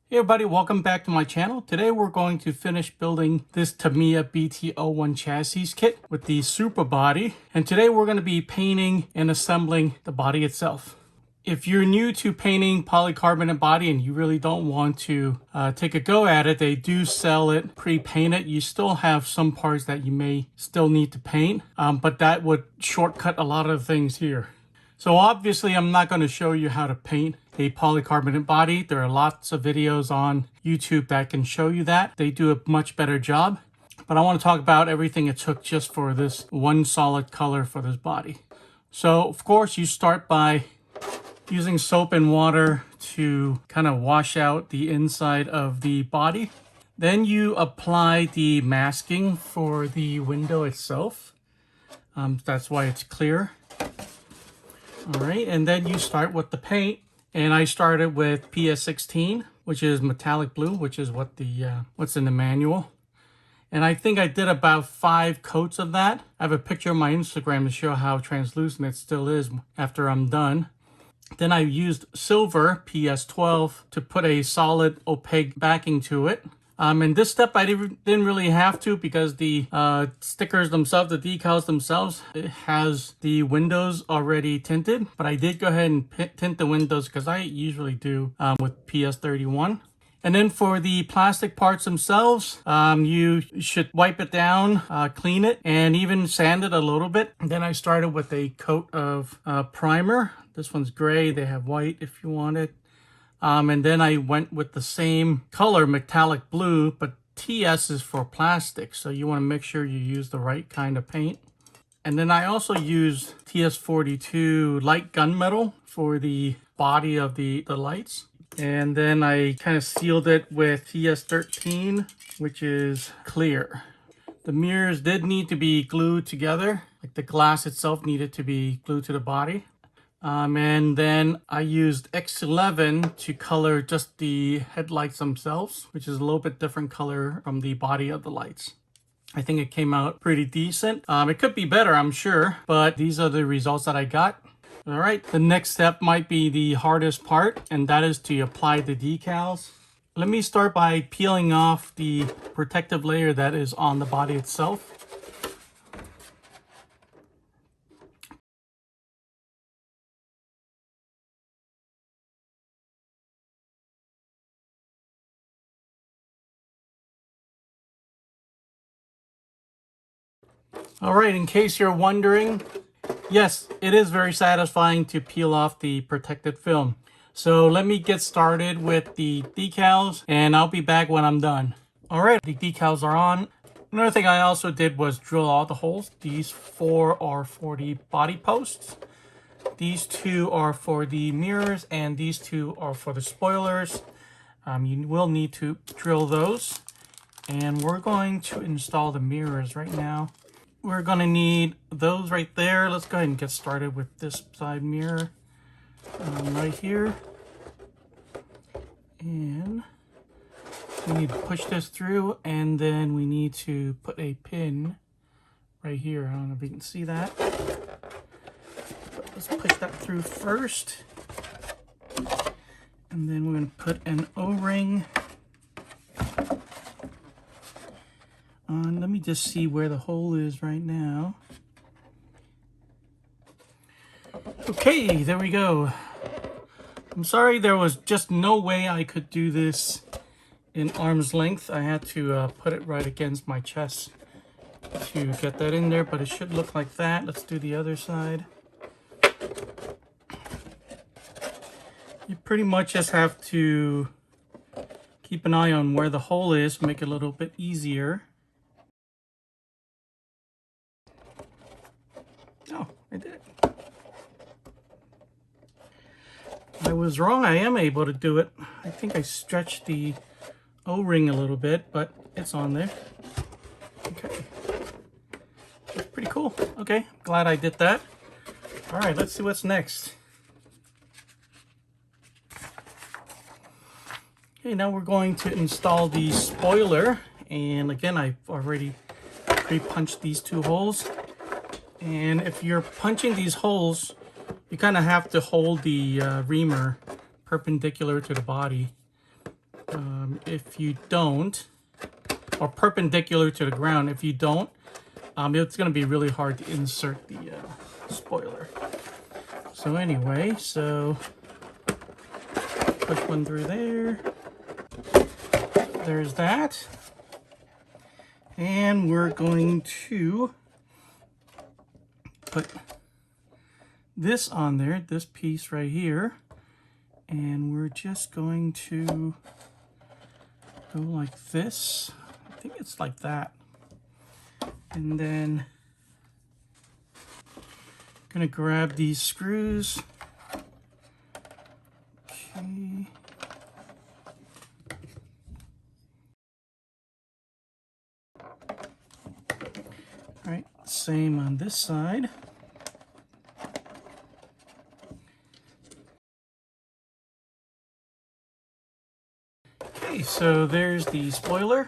Hey everybody, welcome back to my channel. Today we're going to finish building this Tamiya BT-01 chassis kit with the Supra body. And today we're going to be painting and assembling the body itself. If you're new to painting polycarbonate body and you really don't want to take a go at it, they do sell it pre-painted. You still have some parts that you may still need to paint, but that would shortcut a lot of things here. So obviously I'm not going to show you how to paint a polycarbonate body. There are lots of videos on YouTube that can show you that. They do a much better job. But I want to talk about everything it took just for this one solid color for this body. So of course you start by using soap and water to kind of wash out the inside of the body. Then you apply the masking for the window itself. That's why it's clear. All right, and then you start with the paint, and I started with PS16, which is metallic blue, which is what what's in the manual. And I think I did about 5 coats of that. I have a picture on my Instagram to show how translucent it still is after I'm done. Then I used silver PS12 to put a solid opaque backing to it. And this step I didn't really have to because the stickers themselves, the decals themselves, it has the windows already tinted. But I did go ahead and tint the windows because I usually do with PS31. And then for the plastic parts themselves, you should wipe it down, clean it, and even sand it a little bit. And then I started with a coat of primer. This one's gray. They have white if you want it. And then I went with the same color, metallic blue, but TS is for plastic. So you want to make sure you use the right kind of paint. And then I also used TS42 light gunmetal for the body of the lights. And then I kind of sealed it with TS13, which is clear. The mirrors did need to be glued together. Like the glass itself needed to be glued to the body. And then I used X11 to color just the headlights themselves, which is a little bit different color from the body of the lights. I think it came out pretty decent. It could be better, I'm sure, but these are the results that I got. All right, the next step might be the hardest part, and that is to apply the decals. Let me start by peeling off the protective layer that is on the body itself. All right, in case you're wondering, yes, it is very satisfying to peel off the protective film. So let me get started with the decals and I'll be back when I'm done. All right, the decals are on. Another thing I also did was drill all the holes. These 4 are for the body posts. These 2 are for the mirrors and these 2 are for the spoilers. You will need to drill those. And we're going to install the mirrors right now. We're going to need those right there. Let's go ahead and get started with this side mirror right here. And we need to push this through, and then we need to put a pin right here. I don't know if you can see that. But let's push that through first. And then we're going to put an O-ring. Let me just see where the hole is right now. Okay, there we go. I'm sorry, there was just no way I could do this in arm's length. I had to put it right against my chest to get that in there, but it should look like that. Let's do the other side. You pretty much just have to keep an eye on where the hole is, make it a little bit easier. Oh, I did it. I was wrong. I am able to do it. I think I stretched the O-ring a little bit, but it's on there. Okay. That's pretty cool. Okay, glad I did that. All right, let's see what's next. Okay, now we're going to install the spoiler. And again, I've already pre-punched these 2 holes. And if you're punching these holes, you kind of have to hold the reamer perpendicular to the body. If you don't, or perpendicular to the ground, if you don't, it's going to be really hard to insert the spoiler. So anyway, so push one through there. There's that. And we're going to put this on there, this piece right here. And we're just going to go like this. I think it's like that. And then I'm gonna grab these screws. Okay. All right, same on this side. Okay, so there's the spoiler.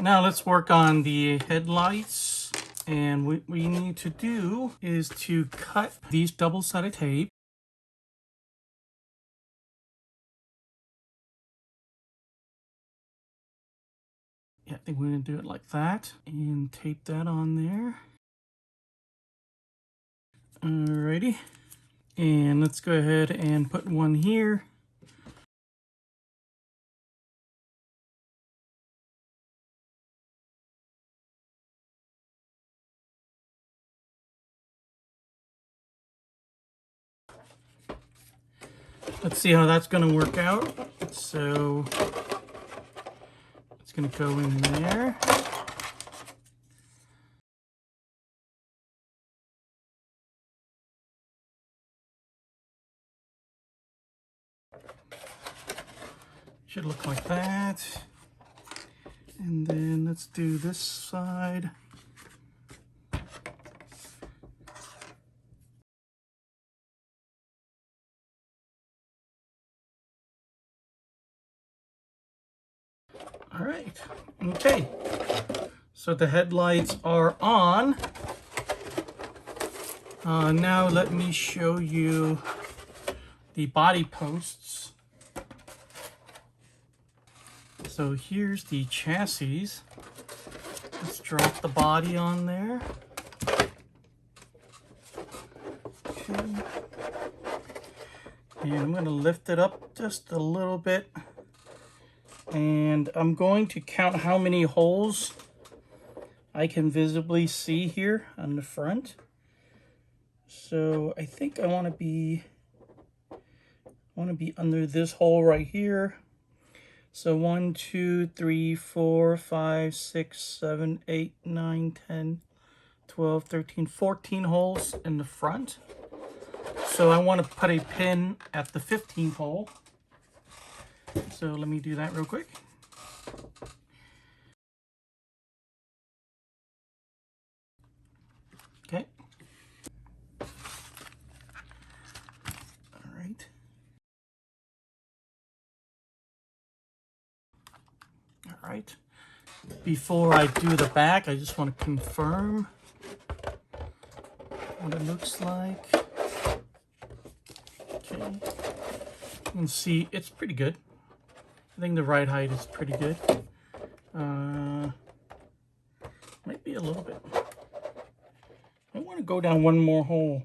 Now let's work on the headlights. And what we need to do is to cut these double-sided tape. Yeah, I think we're gonna do it like that and tape that on there. Alrighty. And let's go ahead and put one here. Let's see how that's going to work out. So it's going to go in there. Should look like that. And then let's do this side. All right, okay. So the headlights are on. Now let me show you the body posts. So here's the chassis. Let's drop the body on there. Okay. And I'm going to lift it up just a little bit. And I'm going to count how many holes I can visibly see here on the front. So I think I want to be under this hole right here. So 1, 2, 3, 4, 5, 6, 7, 8, 9, 10, 12, 13, 14 holes in the front. So I want to put a pin at the 15th hole. So let me do that real quick. Okay. All right. All right. Before I do the back, I just want to confirm what it looks like. Okay. You can see it's pretty good. I think the ride height is pretty good. Might be a little bit. I want to go down one more hole.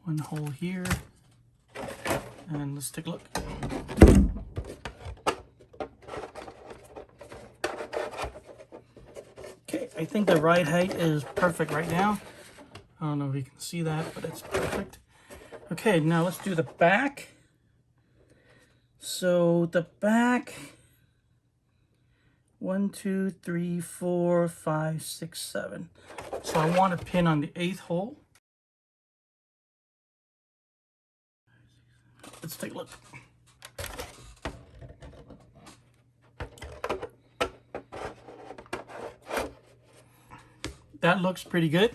One hole here. And let's take a look. Okay, I think the ride height is perfect right now. I don't know if you can see that, but it's perfect. Okay, now let's do the back. So the back, 1, 2, 3, 4, 5, 6, 7. So I want a pin on the 8th hole. Let's take a look. That looks pretty good.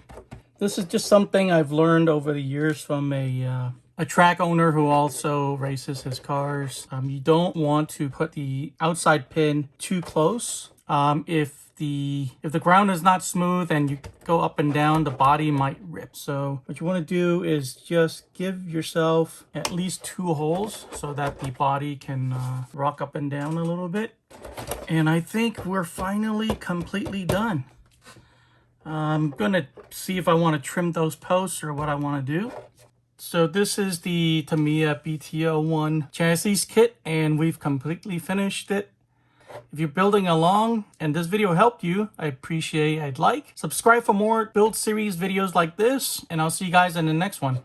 This is just something I've learned over the years from a track owner who also races his cars. You don't want to put the outside pin too close. If if the ground is not smooth and you go up and down, the body might rip. So what you want to do is just give yourself at least 2 holes so that the body can rock up and down a little bit. And I think we're finally completely done. I'm gonna see if I want to trim those posts or what I want to do. So this is the Tamiya BT-01 chassis kit, and we've completely finished it. If you're building along and this video helped you, I appreciate I'd like. Subscribe for more build series videos like this, and I'll see you guys in the next one.